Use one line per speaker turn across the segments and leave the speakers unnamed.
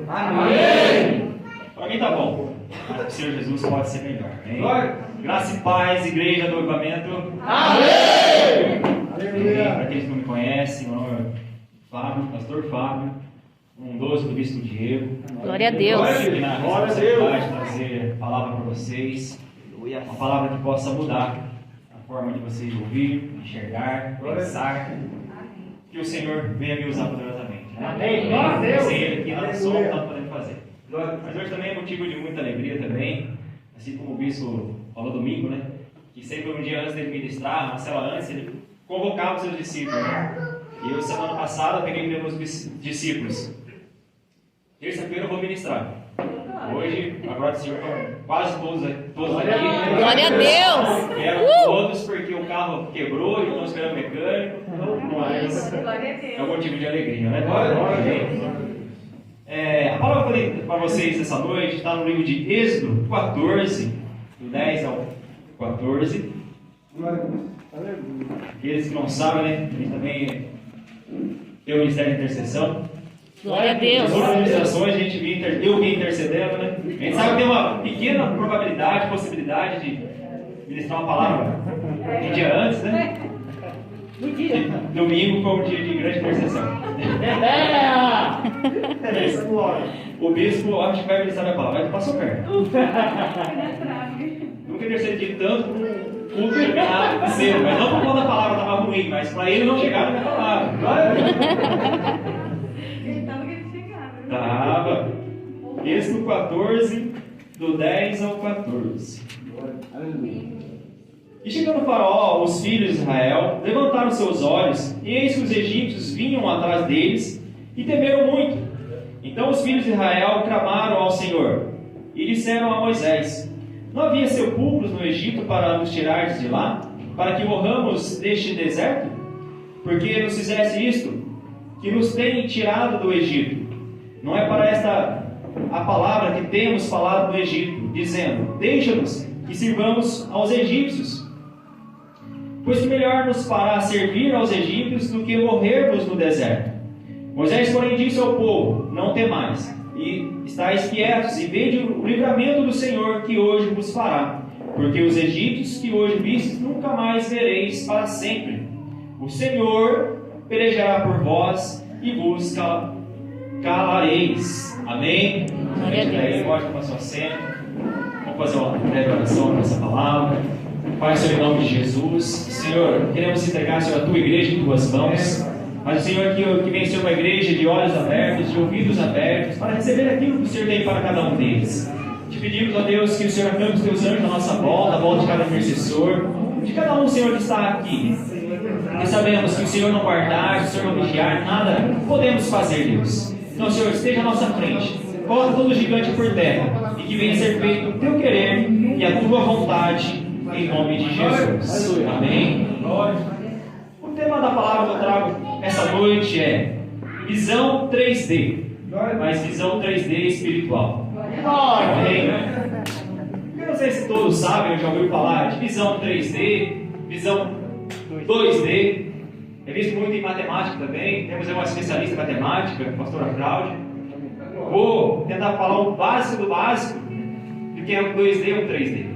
Amém.
Para mim tá bom. Mas o Senhor Jesus pode ser melhor. Amém? Graça e paz, igreja do avivamento.
Amém.
Para aqueles que não me conhecem, meu nome é Fábio, pastor Fábio, um doce do bispo Diego.
Glória a Deus.
Glória a Deus. Trazer a palavra para vocês. Uma palavra que possa mudar a forma de vocês ouvir, enxergar, pensar. Que o Senhor venha me usar poderosamente.
Amém. Glória a Deus.
Sem Ele aqui nada só está podendo fazer. Mas hoje também é motivo de muita alegria também. Assim como o bispo falou domingo, né? Que sempre um dia antes dele ministrar, uma célula antes, ele convocava os seus discípulos. Né? E eu, semana passada, peguei com meus discípulos. Terça-feira eu vou ministrar. Hoje, agora o Senhor, estão quase todos aqui.
Glória a Deus!
Quero todos porque o carro quebrou e estão esperando o mecânico. Mas é um motivo de alegria, né? A palavra que eu falei para vocês essa noite está no livro de Êxodo 14, do 10 ao 14. Aqueles que não sabem, né? A gente também tem o Ministério de Intercessão.
Glória a Deus.
As organizações, a gente vinha intercedendo, né? A gente sabe que tem uma pequena probabilidade, possibilidade de ministrar uma palavra um dia antes, né? Domingo foi um dia de grande intercessão. O bispo, acho que vai ministrar a palavra, mas passou perto. Nunca intercedi tanto com o pecado seu, mas não por quando a palavra estava ruim, mas para ele não chegar na palavra. Estava. Êxodo 14, do 10 ao 14. E chegando o faraó, os filhos de Israel levantaram seus olhos, e eis que os egípcios vinham atrás deles, e temeram muito. Então os filhos de Israel clamaram ao Senhor, e disseram a Moisés: não havia sepulcros no Egito para nos tirardes de lá, para que morramos neste deserto? Porque nos fizesse isto, que nos tem tirado do Egito. Não é para esta a palavra que temos falado no Egito, dizendo: deixa-nos que sirvamos aos egípcios. Pois que melhor nos fará servir aos egípcios do que morrermos no deserto. Moisés, porém, disse ao povo: não temais, e estáis quietos, e vede o livramento do Senhor que hoje vos fará. Porque os egípcios que hoje vistes nunca mais vereis para sempre. O Senhor pelejará por vós e vos calareis. Amém?
Glória a Deus.
Pode tomar sua cena. Vamos fazer uma breve oração nessa palavra. Pai, Senhor, em nome de Jesus. Senhor, queremos entregar, Senhor, a tua igreja em tuas mãos. Mas o Senhor que vem ser uma igreja de olhos abertos, de ouvidos abertos, para receber aquilo que o Senhor tem para cada um deles. Te pedimos, ó Deus, que o Senhor acampe os teus anjos na nossa volta, a volta de cada intercessor, de cada um, Senhor, que está aqui. E sabemos que o Senhor não guardar, que o Senhor não vigiar, nada podemos fazer, Deus. Então, Senhor, esteja à nossa frente. Coloca todo gigante por terra, e que venha ser feito o teu querer e a tua vontade, em nome de Jesus. Amém. O tema da palavra que eu trago essa noite é visão 3D, mas visão 3D espiritual. Amém. Eu não sei se todos sabem, eu já ouvi falar de visão 3D, visão 2D. É visto muito em matemática também. Temos uma especialista em matemática, a pastora Cláudia. Vou tentar falar o básico do básico do que é um 2D e um 3D.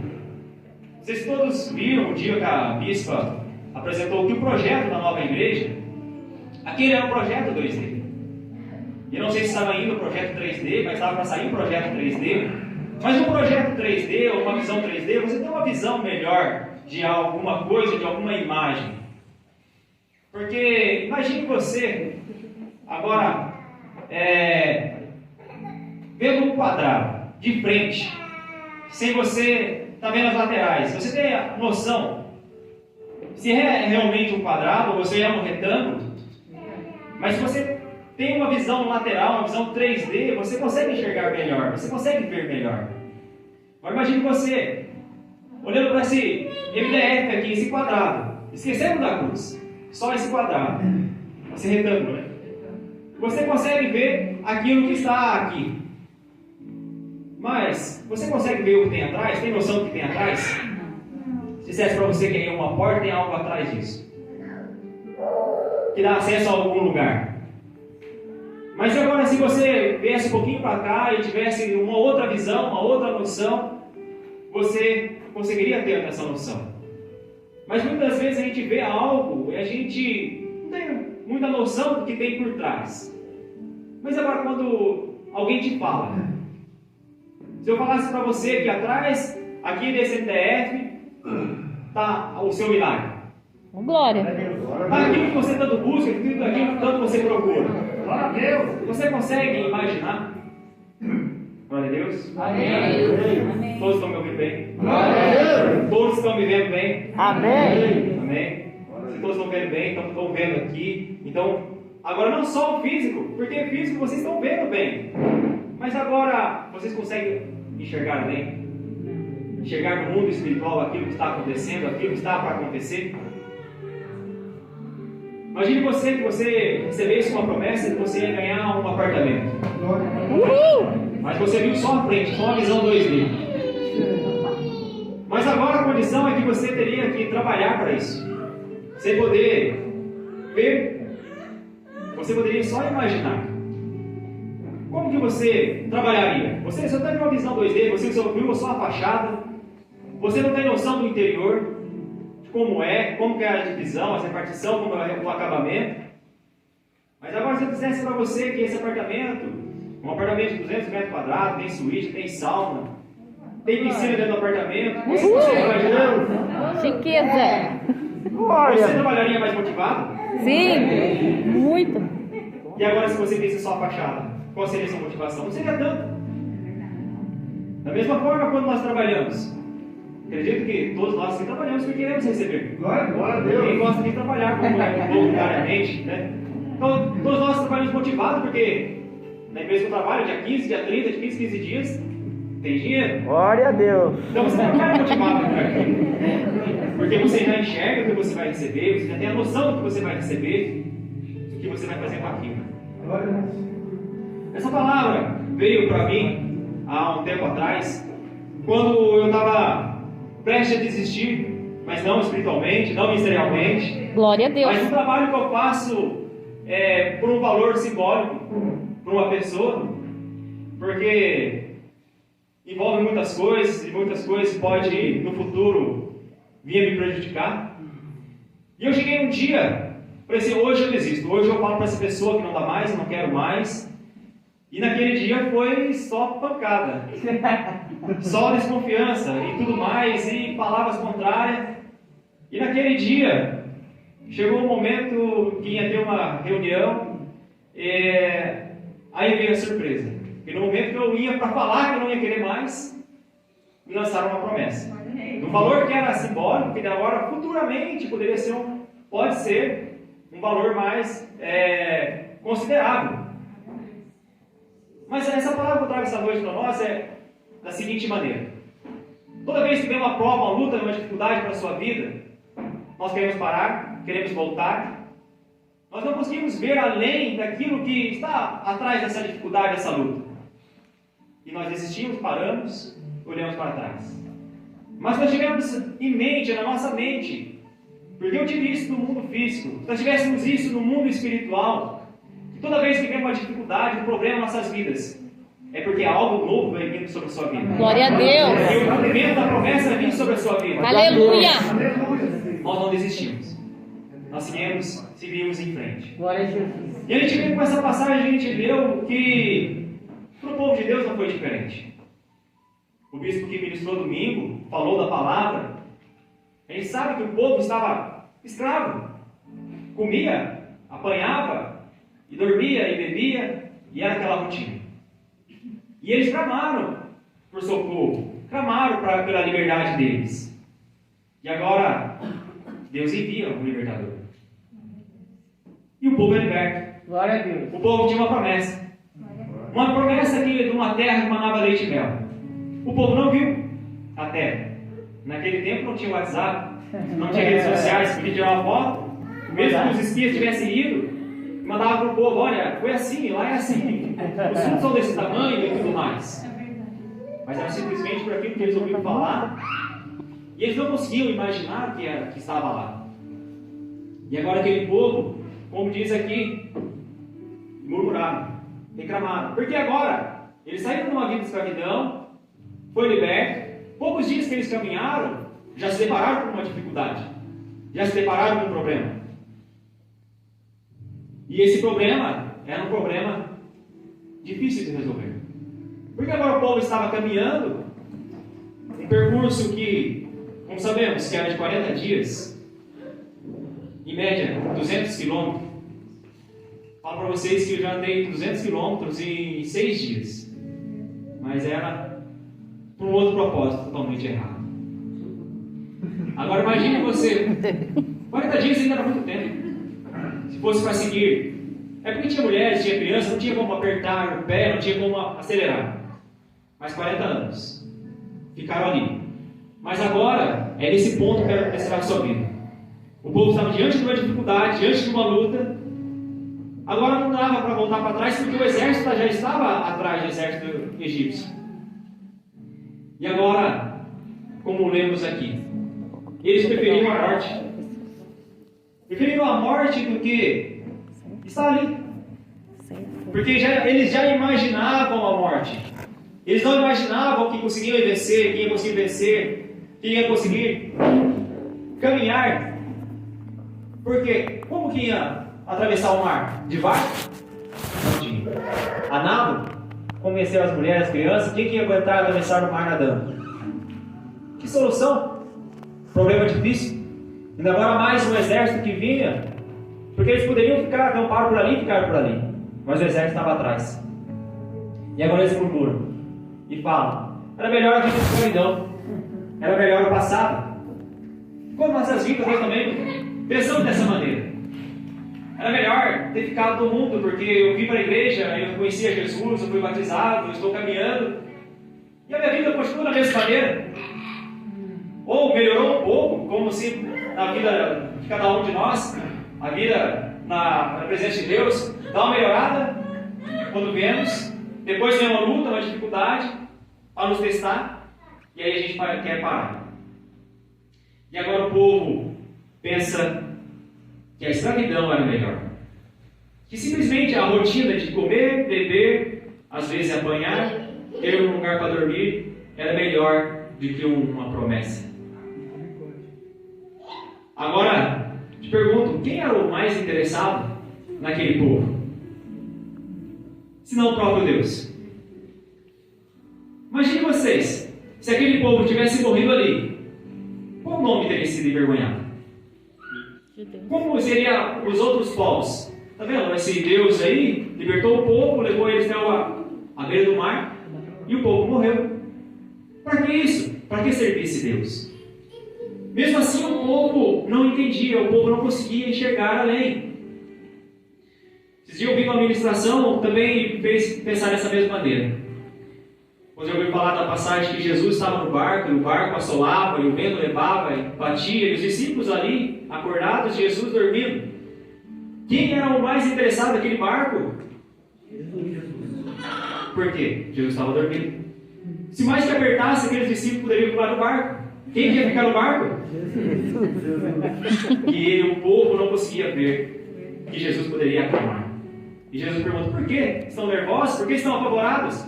Vocês todos viram o dia que a bispa apresentou que o projeto da nova igreja, aquele era um projeto 2D. Eu não sei se estava indo o projeto 3D, mas estava para sair o projeto 3D. Mas no projeto 3D, ou uma visão 3D, você tem uma visão melhor de alguma coisa, de alguma imagem. Porque imagine você agora vendo um quadrado de frente, sem você estar vendo as laterais. Você tem a noção se é realmente um quadrado ou se é um retângulo. Mas se você tem uma visão lateral, uma visão 3D, você consegue enxergar melhor, você consegue ver melhor. Agora imagine você olhando para esse MDF aqui, esse quadrado, esquecendo da cruz, só esse quadrado, esse retângulo, né? Você consegue ver aquilo que está aqui. Mas você consegue ver o que tem atrás? Tem noção do que tem atrás? Se dissesse para você que é uma porta, tem algo atrás disso que dá acesso a algum lugar. Mas agora, se você viesse um pouquinho para cá e tivesse uma outra visão, uma outra noção, você conseguiria ter essa noção. Mas muitas vezes a gente vê algo e a gente não tem muita noção do que tem por trás. Mas agora quando alguém te fala, se eu falasse para você que atrás, aqui desse MTF, está o seu milagre.
Glória.
Está aquilo que você tanto busca, aquilo que tanto você procura.
Glória a Deus.
Você consegue imaginar? Glória a Deus.
Amém.
Todos estão me ouvindo bem?
Glória a Deus.
Todos estão me vendo bem?
Amém.
Amém? Se todos estão vendo bem, então estão vendo aqui. Então, agora não só o físico, porque físico vocês estão vendo bem. Mas agora vocês conseguem enxergar bem? Enxergar no mundo espiritual aquilo que está acontecendo, aquilo que está para acontecer? Imagine você que você recebesse uma promessa de que você ia ganhar um apartamento. Mas você viu só a frente, só a visão 2D. Mas agora a condição é que você teria que trabalhar para isso. Você poder ver, você poderia só imaginar. Como que você trabalharia? Você só tem uma visão 2D, você só viu só a fachada, você não tem noção do interior, de como que é a divisão, a repartição, como é o acabamento. Mas agora se eu dissesse para você que esse apartamento, um apartamento de 200 metros quadrados, tem suíte, tem sauna, tem piscina dentro do apartamento, você imaginar?
Chiqueza.
Você trabalharia mais motivado?
Sim, muito.
E agora se você visse só a fachada, qual seria a sua motivação? Não seria tanto. Da mesma forma, quando nós trabalhamos, acredito que todos nós que trabalhamos porque queremos receber.
Glória a Deus.
Ninguém gosta de trabalhar voluntariamente, né? Então, todos nós trabalhamos motivados porque na empresa que eu trabalho, dia 15, dia 30, de 15 dias, tem dinheiro.
Glória a Deus.
Então você trabalha motivado por aquilo. Porque você já enxerga o que você vai receber, você já tem a noção do que você vai receber, do que você vai fazer com aquilo.
Glória a Deus.
Essa palavra veio para mim há um tempo atrás, quando eu estava prestes a desistir, mas não espiritualmente, não ministerialmente,
Glória a Deus.
mas um trabalho que eu faço por um valor simbólico, para uma pessoa, porque envolve muitas coisas, e muitas coisas pode no futuro vir a me prejudicar. E eu cheguei um dia, falei assim, hoje eu desisto, hoje eu falo para essa pessoa que não dá mais, não quero mais. E naquele dia foi só pancada, só desconfiança e tudo mais, e palavras contrárias. E naquele dia, chegou um momento que ia ter uma reunião, aí veio a surpresa. E no momento que eu ia para falar que eu não ia querer mais, me lançaram uma promessa. Do valor que era simbólico, que agora futuramente poderia ser pode ser um valor mais considerável. Mas essa palavra que eu trago essa noite para nós é da seguinte maneira: toda vez que vem uma prova, uma luta, uma dificuldade para a sua vida, nós queremos parar, queremos voltar, nós não conseguimos ver além daquilo que está atrás dessa dificuldade, dessa luta. E nós desistimos, paramos, olhamos para trás. Mas nós tivemos em mente, na nossa mente, porque eu tive isso no mundo físico, se nós tivéssemos isso no mundo espiritual, que toda vez que vem uma dificuldade, um problema em nossas vidas, é porque algo novo vai vir sobre a sua vida.
Glória a Deus.
E o cumprimento da promessa vai vir sobre a sua vida.
Aleluia.
Aleluia.
Nós não desistimos. Nós seguimos em frente.
Glória a Jesus.
E a gente vê com essa passagem, a gente leu que para o povo de Deus não foi diferente. O bispo que ministrou domingo falou da palavra. A gente sabe que o povo estava escravo. Comia, apanhava, e dormia, e bebia, e era aquela rotina. E eles clamaram por socorro, clamaram pela liberdade deles. E agora, Deus envia um libertador. E o povo é liberto.
Glória a Deus.
O povo tinha uma promessa. Uma promessa de uma terra que manava leite e mel. O povo não viu a terra. Naquele tempo não tinha WhatsApp, não tinha redes sociais, podia tirar uma foto. Mesmo que os espias tivessem ido, mandava para o povo, olha, foi assim, lá é assim. Os frutos são desse tamanho e tudo mais. Mas era simplesmente por aquilo que eles ouviram falar. E eles não conseguiam imaginar que estava lá. E agora aquele povo, como diz aqui, murmuraram, reclamaram. Porque agora Eles saíram de uma vida de escravidão, foi liberto. Poucos dias que eles caminharam, já se depararam com uma dificuldade, já se depararam com um problema. E esse problema era um problema difícil de resolver. Porque agora o povo estava caminhando um percurso que, como sabemos, que era de 40 dias, em média 200 quilômetros. Falo para vocês que eu já andei 200 quilômetros em 6 dias, mas era por um outro propósito totalmente errado. Agora imagine você, 40 dias ainda era muito tempo. Se fosse para seguir, é porque tinha mulheres, tinha crianças, não tinha como apertar o pé, não tinha como acelerar. Mas 40 anos ficaram ali. Mas agora é nesse ponto que eu quero testar a sua vida. O povo estava diante de uma dificuldade, diante de uma luta. Agora não dava para voltar para trás porque o exército já estava atrás do exército egípcio. E agora, como lemos aqui, eles preferiram a morte. Preferiram a morte do que estar ali. Porque eles já imaginavam a morte. Eles não imaginavam que conseguiam vencer, que ia conseguir vencer, que ia conseguir caminhar. Porque como que ia atravessar o mar? De barco? Não tinha. A nado? Convencer as mulheres, as crianças, quem que ia aguentar atravessar o mar nadando? Que solução? Problema difícil. Ainda agora mais um exército que vinha, porque eles poderiam ficar acampados por ali e ficar por ali. Mas o exército estava atrás. E agora eles murmuram e falam: era melhor a vida de escravidão, era melhor o passado. Como nossas vidas nós também pensamos dessa maneira. Era melhor ter ficado no mundo, porque eu vim para a igreja, eu conhecia Jesus, eu fui batizado, eu estou caminhando, e a minha vida continua da mesma maneira. Ou melhorou um pouco, como se na vida de cada um de nós, a vida na presença de Deus, dá uma melhorada quando viemos, depois vem uma luta, uma dificuldade para nos testar, e aí a gente quer parar. E agora o povo pensa que a escravidão era melhor, que simplesmente a rotina de comer, beber, às vezes apanhar, ter um lugar para dormir, era melhor do que uma promessa. Agora, te pergunto, quem era o mais interessado naquele povo? Se não o próprio Deus. Imagine vocês, se aquele povo tivesse morrido ali, qual nome teria sido envergonhado? Como seriam os outros povos? Está vendo? Esse Deus aí libertou o povo, levou eles até a beira do mar, e o povo morreu. Para que isso? Para que servir esse Deus? Mesmo assim, o povo não entendia, o povo não conseguia enxergar além. Esses dias eu vi uma ministração, também fez pensar dessa mesma maneira. Quando eu ouvi falar da passagem que Jesus estava no barco, e o barco assolava, e o vento levava, e batia, e os discípulos ali, acordados, Jesus dormindo. Quem era o mais interessado naquele barco? Jesus. Por quê? Jesus estava dormindo. Se mais que apertasse, aqueles discípulos poderiam pular do barco. Quem ia ficar no barco? E o povo não conseguia ver que Jesus poderia acalmar. E Jesus pergunta: por quê? Estão nervosos? Por que estão apavorados?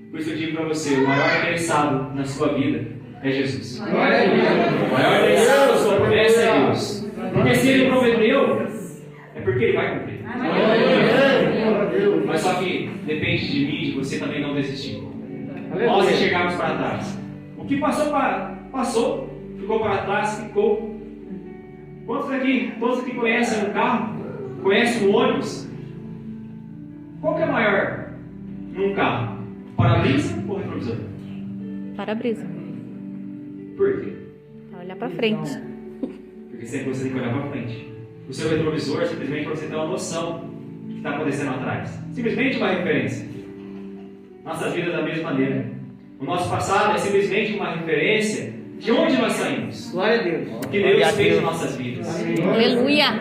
Por isso eu digo para você: o maior interessado na sua vida é Jesus. O maior interessado na sua promessa é Deus. Porque se Ele prometeu, é porque Ele vai cumprir. Mas só que depende de mim e de você também não desistir. Nós enxergarmos para trás. O que passou, passou. Ficou para trás, ficou. Quantos aqui conhecem um carro? Conhecem um ônibus? Qual que é maior num carro? Para-brisa ou retrovisor?
Para-brisa.
Por quê?
Para olhar para frente.
Porque sempre você tem que olhar para frente. O seu retrovisor é simplesmente para você ter uma noção do que está acontecendo atrás. Simplesmente uma referência. Nossas vidas da mesma maneira. O nosso passado é simplesmente uma referência de onde nós saímos.
Glória a Deus.
O que Deus fez em nossas vidas.
Aleluia.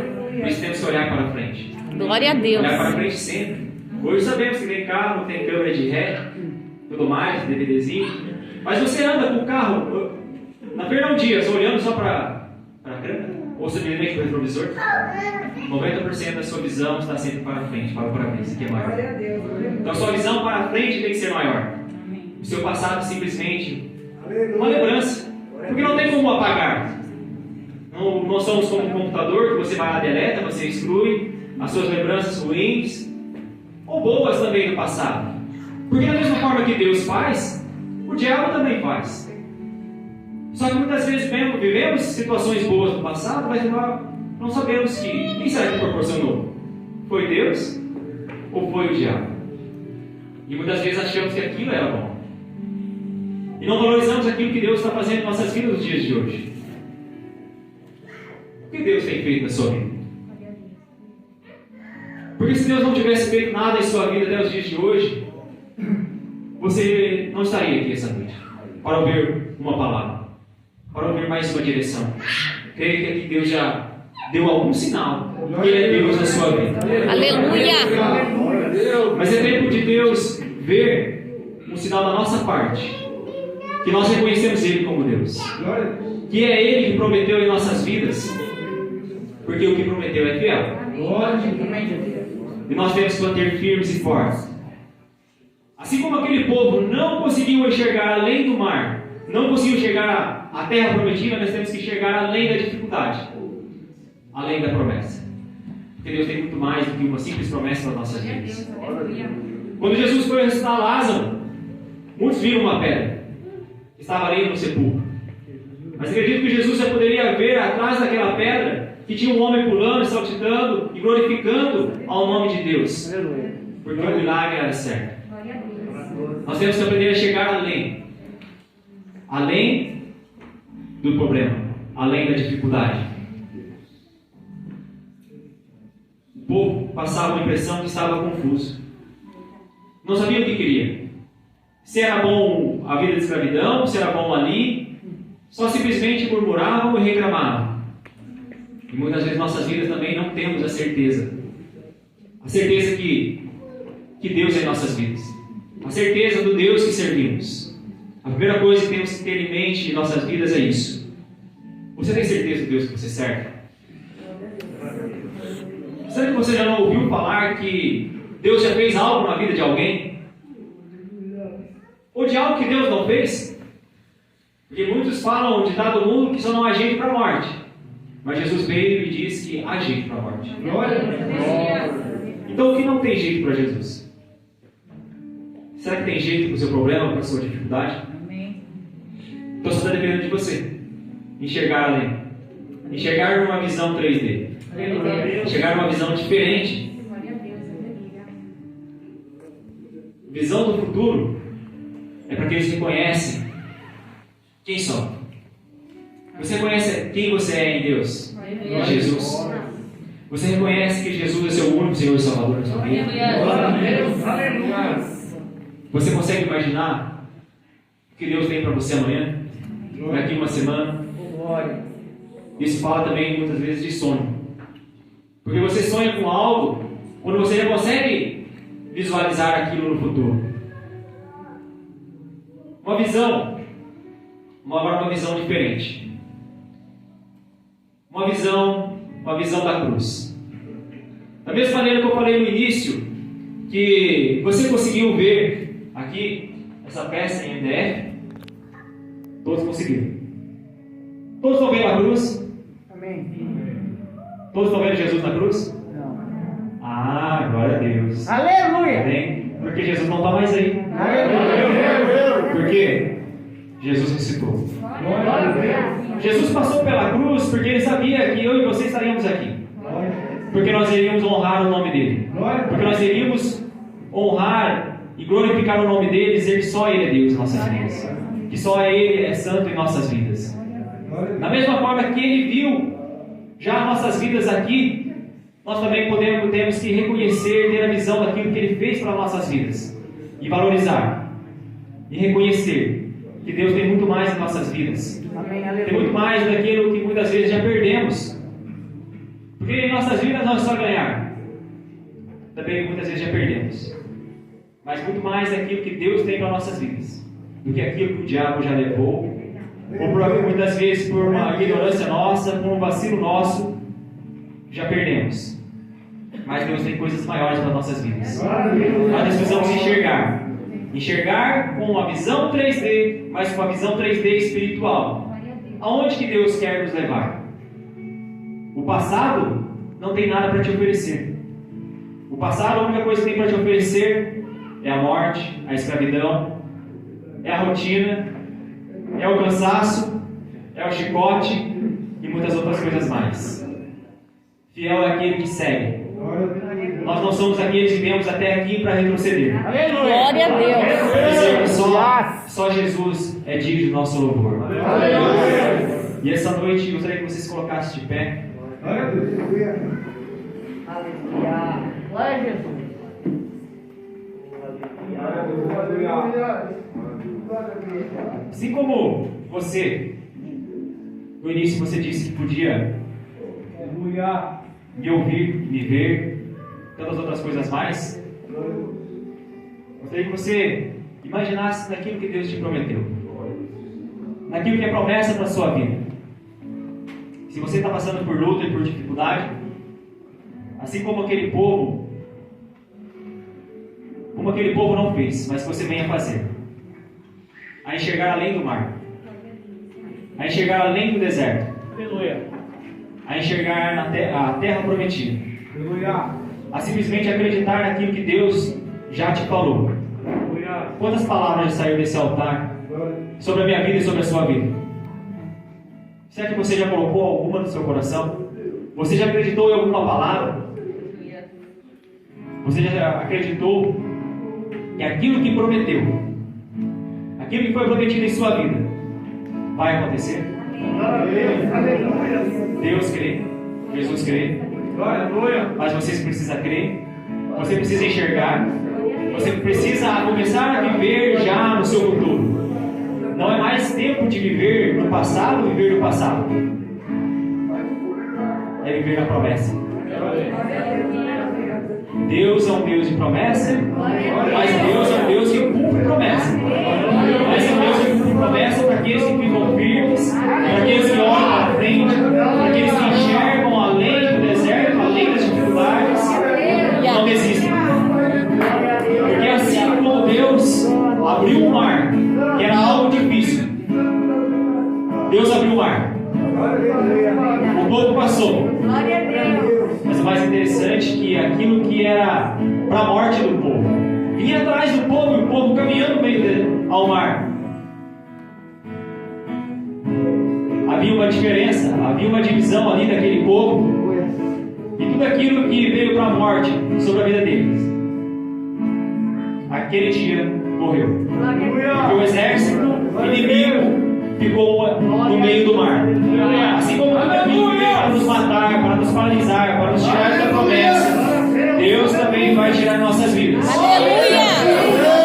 Nós temos que olhar para frente.
Glória a Deus.
Olhar para frente sempre. Hoje sabemos que tem carro, tem câmera de ré, tudo mais, DVDzinho. Mas você anda com o carro, na Fernão Dias, olhando só para a câmera? Ou simplesmente para o retrovisor? 90% da sua visão está sempre para frente, para o para-brisa, que é maior. Então a sua visão para frente tem que ser maior. O seu passado simplesmente uma lembrança. Porque não tem como apagar. Não somos como um computador que você vai lá, deleta, você exclui as suas lembranças ruins ou boas também do passado. Porque da mesma forma que Deus faz, o diabo também faz. Só que muitas vezes vivemos situações boas do passado, mas não sabemos quem será que proporcionou. Foi Deus ou foi o diabo? E muitas vezes achamos que aquilo era bom. E não valorizamos aquilo que Deus está fazendo em nossas vidas nos dias de hoje. O que Deus tem feito na sua vida? Porque se Deus não tivesse feito nada em sua vida até os dias de hoje, você não estaria aqui essa noite para ouvir uma palavra, para ouvir mais uma direção. Creio que aqui Deus já deu algum sinal que Ele é Deus na sua vida.
Aleluia!
Mas é tempo de Deus ver um sinal da nossa parte, que nós reconhecemos Ele como Deus, que é Ele que prometeu em nossas vidas, porque o que prometeu é fiel. E nós temos que manter firmes e fortes. Assim como aquele povo não conseguiu enxergar além do mar, não conseguiu chegar à terra prometida, nós temos que chegar além da dificuldade, além da promessa. Porque Deus tem muito mais do que uma simples promessa para nossas vidas. Quando Jesus foi ressuscitar Lázaro, muitos viram uma pedra que estava ali no sepulcro. Mas acredito que Jesus já poderia ver atrás daquela pedra que tinha um homem pulando, saltitando e glorificando ao nome de Deus. Porque o milagre era certo. Nós temos que aprender a chegar além do problema, além da dificuldade. O povo passava a impressão que estava confuso. Não sabia o que queria. Se era bom a vida de escravidão, se era bom ali, só simplesmente murmuravam e reclamavam. E muitas vezes nossas vidas também não temos a certeza. A certeza que Deus é em nossas vidas. A certeza do Deus que servimos. A primeira coisa que temos que ter em mente em nossas vidas é isso. Você tem certeza do Deus que você serve? Será que você já não ouviu falar que Deus já fez algo na vida de alguém? Ou de algo que Deus não fez? Porque muitos falam de dado mundo que só não há jeito para a morte. Mas Jesus veio e disse que há jeito para a morte. Então o que não tem jeito para Jesus? Será que tem jeito para o seu problema, para a sua dificuldade? Então só está dependendo de você. Enxergar além. Enxergar numa visão 3D. Enxergar numa visão diferente. Visão do futuro é para aqueles que conhecem quem são. Você reconhece quem você é em Deus? Em Jesus. Você reconhece que Jesus é seu único Senhor e Salvador na sua vida? Você consegue imaginar o que Deus tem para você amanhã? Daqui uma semana? Isso fala também muitas vezes de sonho. Porque você sonha com algo quando você já consegue visualizar aquilo no futuro. Uma visão. Agora uma visão diferente. Uma visão da cruz. Da mesma maneira que eu falei no início, que você conseguiu ver aqui essa peça em MDF, todos conseguiram. Todos estão vendo a cruz?
Amém.
Todos estão vendo Jesus na cruz?
Não.
Ah, glória a Deus.
Aleluia.
Bem, porque Jesus não está mais aí.
Aleluia.
Por quê? Jesus ressuscitou. Jesus passou pela cruz porque Ele sabia que eu e você estaríamos aqui. Porque nós iríamos honrar o nome dEle. Porque nós iríamos honrar e glorificar o nome dEle e dizer que só Ele é Deus em nossas vidas. Que só Ele é santo em nossas vidas. Da mesma forma que Ele viu já nossas vidas aqui, nós também temos que reconhecer, ter a visão daquilo que Ele fez para nossas vidas. E valorizar. E reconhecer que Deus tem muito mais em nossas vidas. Tem muito mais daquilo que muitas vezes já perdemos. Porque em nossas vidas nós só ganhar. Também muitas vezes já perdemos. Mas muito mais daquilo que Deus tem para nossas vidas. Do que aquilo que o diabo já levou. Ou muitas vezes por uma ignorância nossa, por um vacilo nosso, já perdemos. Mas Deus tem coisas maiores para nossas vidas. Nós precisamos enxergar. Enxergar com uma visão 3D, mas com uma visão 3D espiritual. Aonde que Deus quer nos levar? O passado não tem nada para te oferecer. O passado, a única coisa que tem para te oferecer é a morte, a escravidão, é a rotina, é o cansaço, é o chicote e muitas outras coisas mais. Fiel é aquele que segue. Nós não somos aqueles que viemos até aqui para retroceder.
Glória a Deus.
Dizer que só Jesus é digno do nosso louvor. E essa noite eu gostaria que vocês colocassem de pé.
Aleluia.
Glória a Jesus.
Assim como você, no início você disse que podia me ouvir, me ver, tantas outras coisas mais, gostaria que você imaginasse naquilo que Deus te prometeu, naquilo que é promessa para a sua vida. Se você está passando por luta e por dificuldade, assim como aquele povo não fez, mas que você venha fazer, a enxergar além do mar, a enxergar além do deserto, a enxergar a terra prometida, a simplesmente acreditar naquilo que Deus já te falou. Quantas palavras saíram desse altar sobre a minha vida e sobre a sua vida? Será que você já colocou alguma no seu coração? Você já acreditou em alguma palavra? Você já acreditou que aquilo que prometeu, aquilo que foi prometido em sua vida, vai acontecer? Deus crê, Jesus crê, mas você precisa crer, você precisa enxergar, você precisa começar a viver já no seu futuro. Não é mais tempo de viver no passado, viver no passado. É viver na promessa. Deus é um Deus de promessa, mas Deus é um Deus que cumpre promessa. Mas é um Deus que cumpre promessa para aqueles que ficam firmes, para aqueles que olham para frente, para aqueles que enxergam além do deserto, além das dificuldades, não desistem. Porque assim como Deus abriu o mar, que era algo difícil, Deus abriu o mar, o povo passou. Mas o mais interessante é que aquilo que era para a morte do povo vinha atrás do povo, e o povo caminhando no meio ao mar. Havia uma diferença, havia uma divisão ali daquele povo, e tudo aquilo que veio para a morte sobre a vida deles, aquele dia morreu. Porque o exército inimigo ficou no meio do mar. Assim como tudo aquilo que veio para nos matar, para nos paralisar, para nos tirar da promessa, Deus também vai tirar nossas vidas.
Aleluia!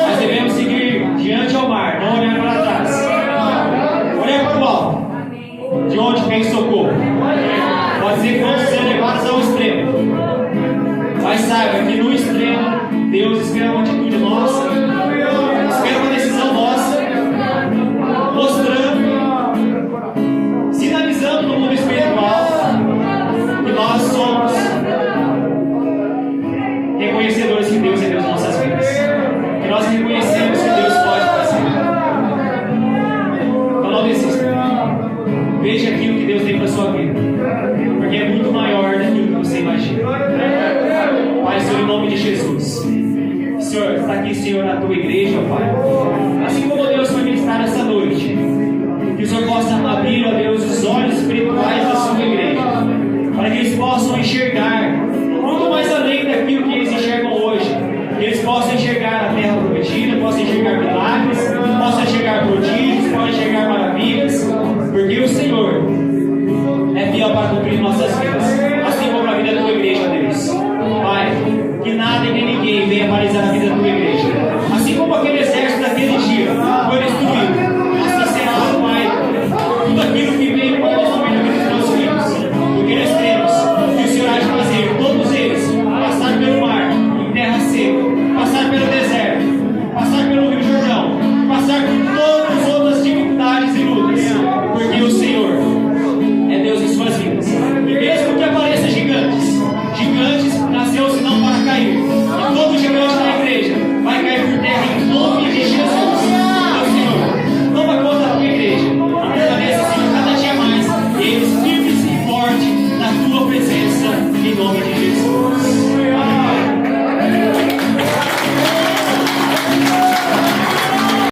Nós devemos seguir diante ao mar, não olhar para trás. Olhar para o alto, de onde vem socorro. Pode ser que vamos ser levados ao extremo, mas saiba que no extremo Deus espera uma atitude nossa, espera uma decisão nossa, mostrando, sinalizando no mundo espiritual que nós somos reconhecedores que Deus é Deus em nossas vidas, que nós reconhecemos que Deus pode fazer. Então não desista. Veja aquilo que Deus tem para a sua vida, porque é muito maior daquilo que você imagina. Pai, Senhor, em nome de Jesus, Senhor, está aqui, Senhor, na tua igreja, Pai. Assim como Deus foi ministrar essa noite, que o Senhor possa abrir, ó Deus, os olhos espirituais da sua igreja, para que eles possam enxergar muito mais além daquilo que eles enxergam hoje, que eles possam enxergar a terra prometida, possam enxergar milagres, possam enxergar prodígios, possam enxergar maravilhas, porque o Senhor é fiel para cumprir nossas vidas, assim como a vida da tua igreja, Deus. Pai, que nada e nem ninguém venha paralisar a vida da tua igreja, assim como aquele exército daquele dia foi destruído, assim será, Pai, tudo aquilo que veio para destruir a vida dos teus filhos, porque nós temos que o Senhor há de fazer todos eles passar pelo mar, em terra seca, passar pelo deserto, passar pelo Rio Jordão, passar por todas as outras dificuldades e lutas, porque o Senhor é Deus em suas vidas. E mesmo que apareçam gigantes nasceu nome de